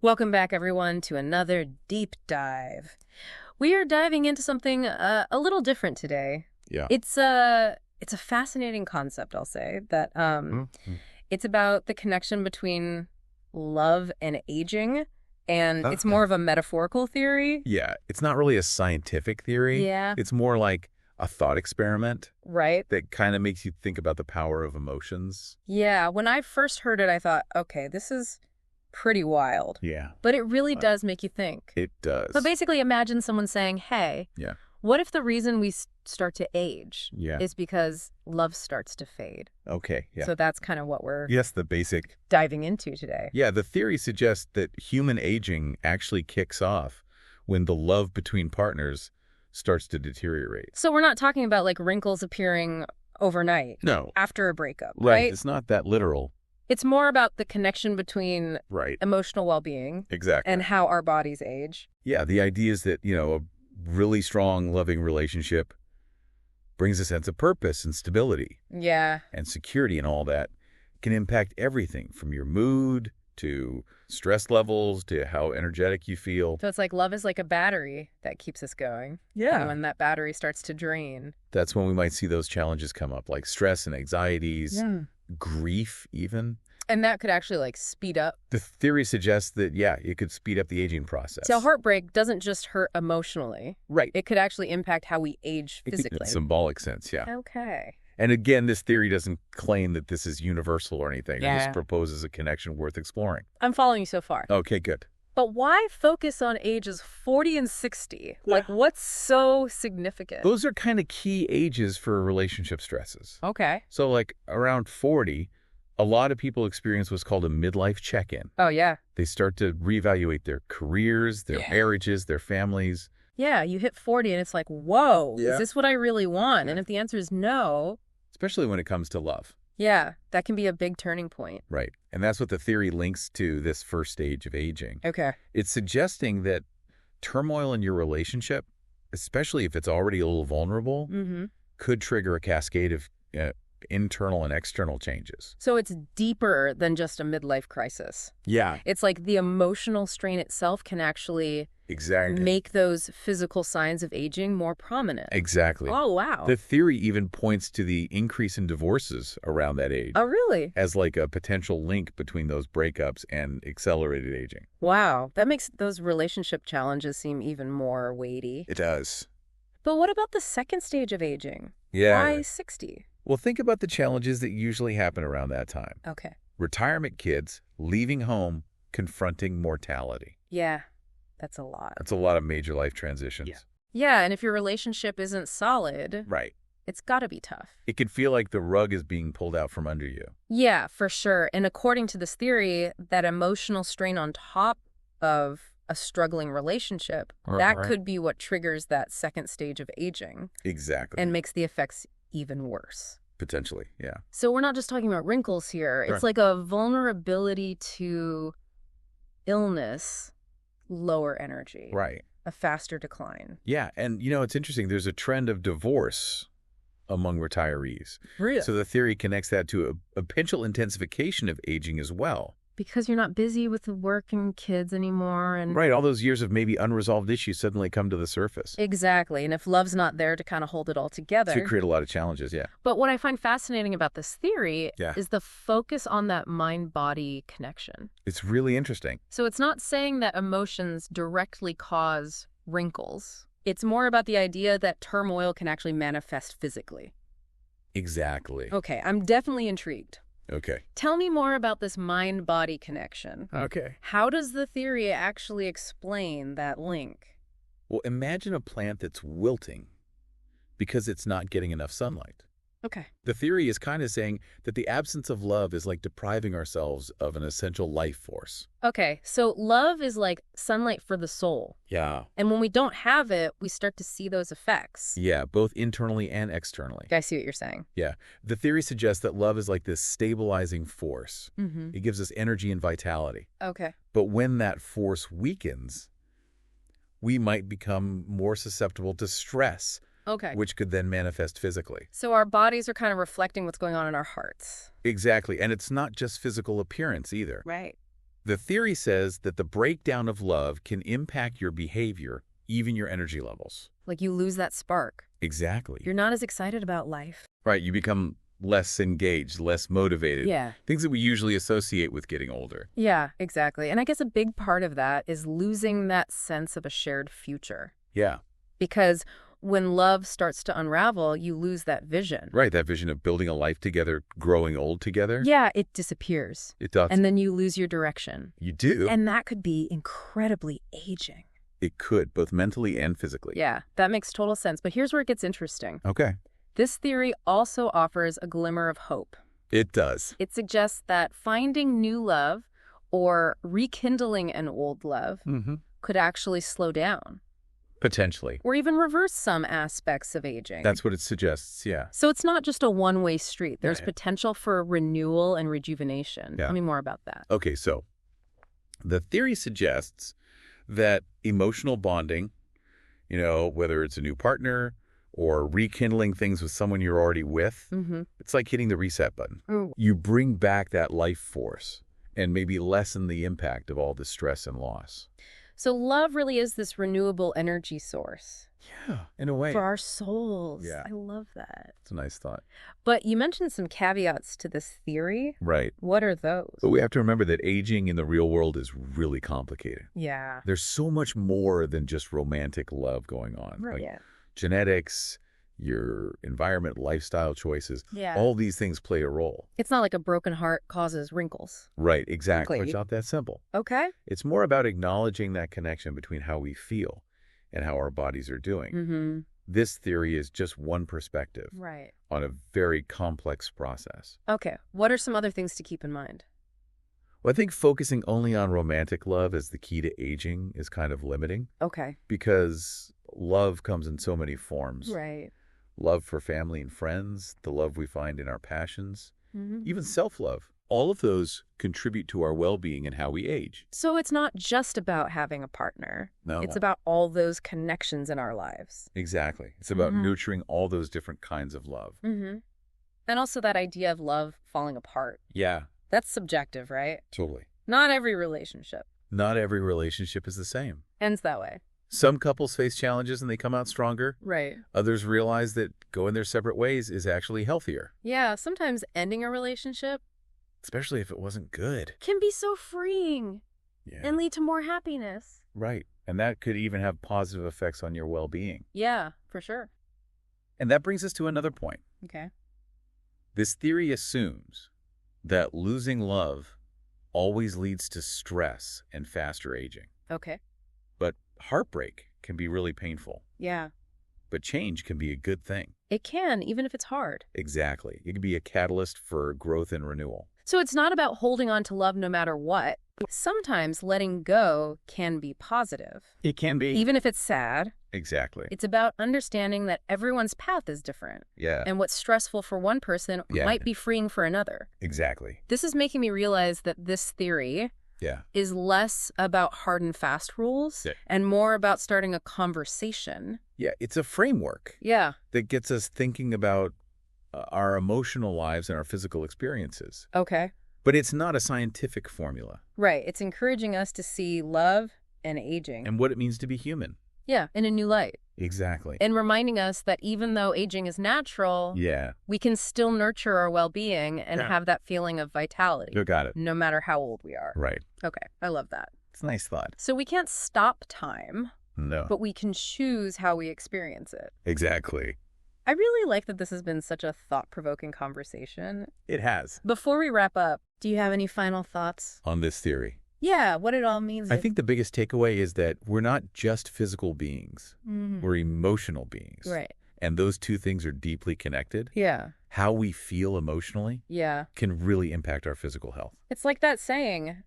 Welcome back, everyone, to another deep dive. We are diving into something a little different today. Yeah. It's a fascinating concept, I'll say, that Mhm. it's about the connection between love and aging, and it's Okay. more of a metaphorical theory. Yeah, it's not really a scientific theory. Yeah, It's more like a thought experiment right. that kind of makes you think about the power of emotions. Yeah, when I first heard it, I thought, okay, this is pretty wild. Yeah, But it really uh, does make you think. it So does. basically, imagine someone saying, hey, Yeah, what if the reason we start to age yeah. is because love starts to fade? Okay, yeah. So that's kind of what we're Yes, the basic. diving into today. Yeah, the theory suggests that human aging actually kicks off when the love between partners starts to deteriorate. So we're not talking about like wrinkles appearing overnight No, after a breakup, right. right? It's not that literal. It's more about the connection between Right. emotional well-being Exactly. and how our bodies age. Yeah, the idea is that, a really strong, loving relationship brings a sense of purpose and stability Yeah. and security, and all that can impact everything from your mood to stress levels to how energetic you feel. So it's like love is like a battery that keeps us going. And when that battery starts to drain. That's when we might see those challenges come up, like stress and anxieties, grief even. And that could actually like speed up. The theory suggests that, yeah, it could speed up the aging process. So heartbreak doesn't just hurt emotionally. Right. It could actually impact how we age In physically. a symbolic sense, yeah. Okay. And again, this theory doesn't claim that this is universal or anything. It Yeah. just proposes a connection worth exploring. I'm following you so far. Okay, good. But why focus on ages 40 and 60? Like, what's so significant? Those are kind of key ages for relationship stresses. Okay. So like around 40, a lot of people experience what's called a midlife check-in. Oh, yeah. They start to reevaluate their careers, their marriages, their families. Yeah, you hit 40 and it's like, whoa, Yeah. is this what I really want? And if the answer is no, Especially when it comes to love. yeah, that can be a big turning point. Right. And that's what the theory links to this first stage of aging. Okay. It's suggesting that turmoil in your relationship, especially if it's already a little vulnerable, Mm-hmm. could trigger a cascade of internal and external changes. So it's deeper than just a midlife crisis. Yeah, It's like the emotional strain itself can actually exactly. make those physical signs of aging more prominent. Exactly. Oh, wow. The theory even points to the increase in divorces around that age Oh, really? as like a potential link between those breakups and accelerated aging. Wow. That makes those relationship challenges seem even more weighty. It does. But what about the second stage of aging? Yeah. Why 60? Well, think about the challenges that usually happen around that time. Okay. Retirement kids, leaving home, confronting mortality. Yeah, that's a lot. That's a lot of major life transitions. Yeah, and if your relationship isn't solid, Right. it's got to be tough. It can feel like the rug is being pulled out from under you. Yeah, for sure. And according to this theory, that emotional strain on top of a struggling relationship, that Right. could be what triggers that second stage of aging Exactly. and makes the effects even worse. Potentially, yeah. So we're not just talking about wrinkles here. Sure. It's like a vulnerability to illness, lower energy, Right. a faster decline. Yeah, and it's interesting. There's a trend of divorce among retirees. Really? So the theory connects that to a potential intensification of aging as well. Because you're not busy with the work and kids anymore. And Right, all those years of maybe unresolved issues suddenly come to the surface. Exactly. And if love's not there to kind of hold it all together. To create a lot of challenges, yeah. But what I find fascinating about this theory Yeah. is the focus on that mind-body connection. It's really interesting. So it's not saying that emotions directly cause wrinkles. It's more about the idea that turmoil can actually manifest physically. Exactly. Okay, I'm definitely intrigued. Okay. Tell me more about this mind-body connection. Okay. How does the theory actually explain that link? Well, imagine a plant that's wilting because it's not getting enough sunlight. Okay. The theory is kind of saying that the absence of love is like depriving ourselves of an essential life force. Okay, so love is like sunlight for the soul. Yeah. And when we don't have it, we start to see those effects. Yeah, both internally and externally. I see what you're saying. Yeah. The theory suggests that love is like this stabilizing force. Mm-hmm. It gives us energy and vitality. Okay. But when that force weakens, we might become more susceptible to stress, Okay. which could then manifest physically. So our bodies are kind of reflecting what's going on in our hearts. Exactly. And it's not just physical appearance either. Right. The theory says that the breakdown of love can impact your behavior, even your energy levels. Like you lose that spark. Exactly. You're not as excited about life. Right, you become less engaged, less motivated. Yeah. Things that we usually associate with getting older. Yeah, exactly. And I guess a big part of that is losing that sense of a shared future. Yeah. Because when love starts to unravel, you lose that vision. Right, that vision of building a life together, growing old together. Yeah, it disappears. It does. And then you lose your direction. You do. And that could be incredibly aging. It could, both mentally and physically. Yeah, that makes total sense. But here's where it gets interesting. Okay. This theory also offers a glimmer of hope. It does. It suggests that finding new love or rekindling an old love could actually slow down Potentially. or even reverse some aspects of aging. That's what it suggests, yeah. So it's not just a one-way street. There's Yeah. potential for renewal and rejuvenation. Yeah. Tell me more about that. Okay, so the theory suggests that emotional bonding, whether it's a new partner or rekindling things with someone you're already with, it's like hitting the reset button. Ooh. You bring back that life force and maybe lessen the impact of all the stress and loss. So love really is this renewable energy source Yeah, in a way. for our souls. Yeah. I love that. It's a nice thought. But you mentioned some caveats to this theory. Right. What are those? But we have to remember that aging in the real world is really complicated. Yeah. There's so much more than just romantic love going on. Right. Like genetics, your environment, lifestyle choices, Yeah. all these things play a role. It's not like a broken heart causes wrinkles. Right, exactly. Exactly. It's not that simple. Okay. It's more about acknowledging that connection between how we feel and how our bodies are doing. This theory is just one perspective Right. on a very complex process. Okay. What are some other things to keep in mind? Well, I think focusing only on romantic love as the key to aging is kind of limiting Okay. because love comes in so many forms. Right. Love for family and friends, the love we find in our passions, Mm-hmm. even self-love. All of those contribute to our well-being and how we age. So it's not just about having a partner. No. It's about all those connections in our lives. Exactly. It's about Mhm. nurturing all those different kinds of love. Mm-hmm. And also that idea of love falling apart. Yeah, That's subjective, right? totally. Not every relationship Not every relationship is the same. ends that way. Some couples face challenges and they come out stronger. Right. Others realize that going their separate ways is actually healthier, Yeah, sometimes ending a relationship especially if it wasn't good. can be so freeing Yeah. and lead to more happiness. Right. And that could even have positive effects on your well-being. Yeah, for sure. And that brings us to another point. Okay. This theory assumes that losing love always leads to stress and faster aging. Okay. But heartbreak can be really painful. Yeah. But change can be a good thing. It can, even if it's hard. Exactly. It can be a catalyst for growth and renewal. So it's not about holding on to love no matter what. Sometimes letting go can be positive. It can be. Even if it's sad, Exactly. it's about understanding that everyone's path is different. Yeah, And what's stressful for one person Yeah. might be freeing for another. exactly. This is making me realize that this theory Yeah. is less about hard and fast rules Yeah. and more about starting a conversation. Yeah, it's a framework Yeah. that gets us thinking about our emotional lives and our physical experiences. Okay. But it's not a scientific formula Right. It's encouraging us to see love and aging. and what it means to be human. Yeah, in a new light. Exactly. And reminding us that even though aging is natural, Yeah, we can still nurture our well-being and Yeah. have that feeling of vitality, you got it. no matter how old we are. Right. Okay, I love that. It's a nice thought. So we can't stop time, No. but we can choose how we experience it. Exactly. I really like that this has been such a thought-provoking conversation. It has. Before we wrap up, do you have any final thoughts? On this theory. Yeah, what it all means. I think the biggest takeaway is that we're not just physical beings. Mhm. We're emotional beings. Right. And those two things are deeply connected. Yeah. How we feel emotionally Yeah. can really impact our physical health. It's like that saying,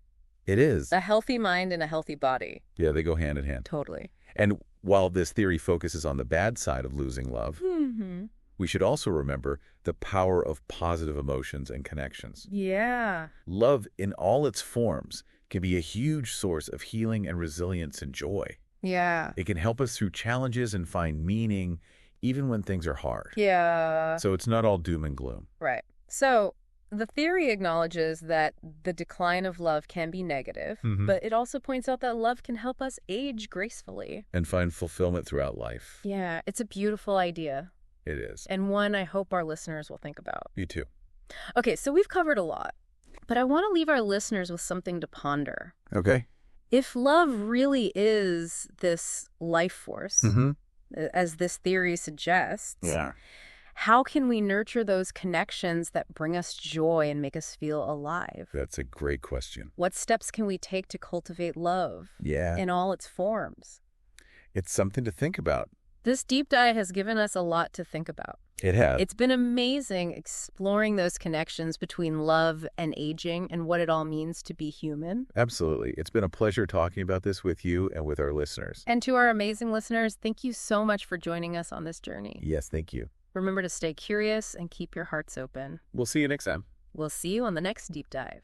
It is. a healthy mind and a healthy body. Yeah, they go hand in hand. Totally. And while this theory focuses on the bad side of losing love, Mm-hmm. we should also remember the power of positive emotions and connections. Yeah. Love in all its forms can be a huge source of healing and resilience and joy. Yeah. It can help us through challenges and find meaning even when things are hard. Yeah. So it's not all doom and gloom. Right. So The theory acknowledges that the decline of love can be negative, Hmm. but it also points out that love can help us age gracefully. And find fulfillment throughout life. Yeah, it's a beautiful idea, It is. and one I hope our listeners will think about. You too. Okay, so we've covered a lot, but I want to leave our listeners with something to ponder. Okay. If love really is this life force, Mm-hmm. as this theory suggests, Yeah. how can we nurture those connections that bring us joy and make us feel alive? That's a great question. What steps can we take to cultivate love Yeah. in all its forms? It's something to think about. This deep dive has given us a lot to think about. It has. It's been amazing exploring those connections between love and aging and what it all means to be human. Absolutely. It's been a pleasure talking about this with you and with our listeners. And to our amazing listeners, thank you so much for joining us on this journey. Yes, thank you. Remember to stay curious and keep your hearts open. We'll see you next time. We'll see you on the next deep dive.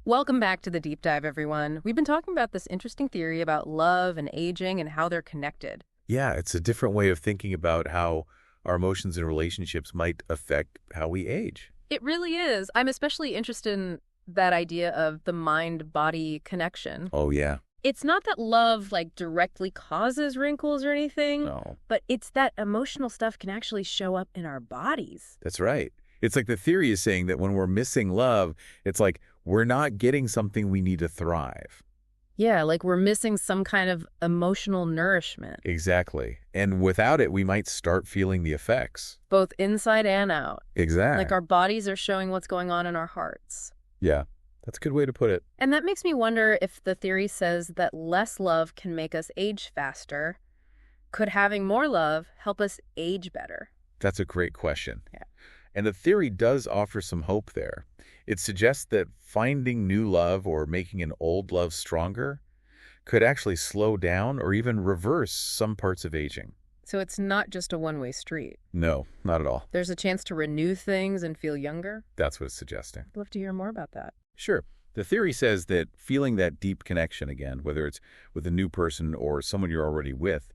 Welcome back to the deep dive, everyone. We've been talking about this interesting theory about love and aging and how they're connected. Yeah, it's a different way of thinking about how our emotions and relationships might affect how we age. It really is. I'm especially interested in that idea of the mind-body connection. Oh, yeah. It's not that love directly causes wrinkles or anything, No, but it's that emotional stuff can actually show up in our bodies. that's right. It's like the theory is saying that when we're missing love, it's like we're not getting something we need to thrive. Yeah, like we're missing some kind of emotional nourishment, Exactly. And without it, we might start feeling the effects. both inside and out. Exactly. Like our bodies are showing what's going on in our hearts. Yeah, that's a good way to put it. And that makes me wonder if the theory says that less love can make us age faster. Could having more love help us age better? That's a great question. Yeah. And the theory does offer some hope there. It suggests that finding new love or making an old love stronger could actually slow down or even reverse some parts of aging. So it's not just a one-way street. No, not at all. There's a chance to renew things and feel younger? That's what it's suggesting. I'd love to hear more about that. Sure. The theory says that feeling that deep connection again, whether it's with a new person or someone you're already with,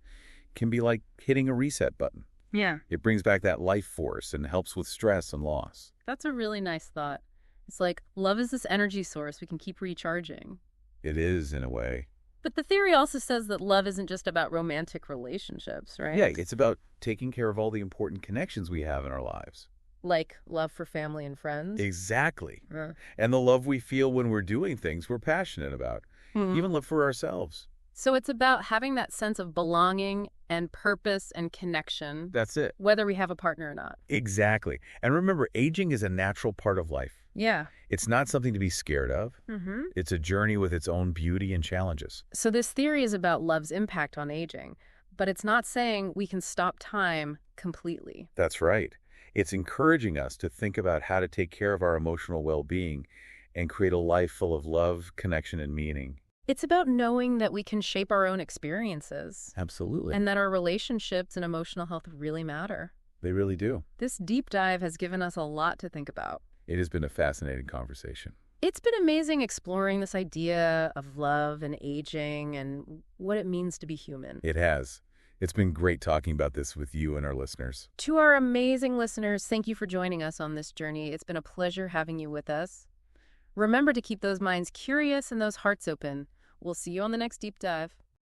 can be like hitting a reset button. Yeah. It brings back that life force and helps with stress and loss. That's a really nice thought. It's like love is this energy source we can keep recharging. It is, in a way. But the theory also says that love isn't just about romantic relationships, right? Yeah, it's about taking care of all the important connections we have in our lives. Like love for family and friends. Exactly. Uh, And the love we feel when we're doing things we're passionate about. Even love for ourselves. So it's about having that sense of belonging and purpose and connection, That's it. whether we have a partner or not. Exactly. And remember, aging is a natural part of life. Yeah. It's not something to be scared of. Mm-hmm. It's a journey with its own beauty and challenges. So this theory is about love's impact on aging, but it's not saying we can stop time completely. That's right. It's encouraging us to think about how to take care of our emotional well-being and create a life full of love, connection, and meaning. It's about knowing that we can shape our own experiences Absolutely. and that our relationships and emotional health really matter. They really do. This deep dive has given us a lot to think about. It has been a fascinating conversation. It's been amazing exploring this idea of love and aging and what it means to be human. It has. It's been great talking about this with you and our listeners. To our amazing listeners, thank you for joining us on this journey. It's been a pleasure having you with us. Remember to keep those minds curious and those hearts open. We'll see you on the next deep dive.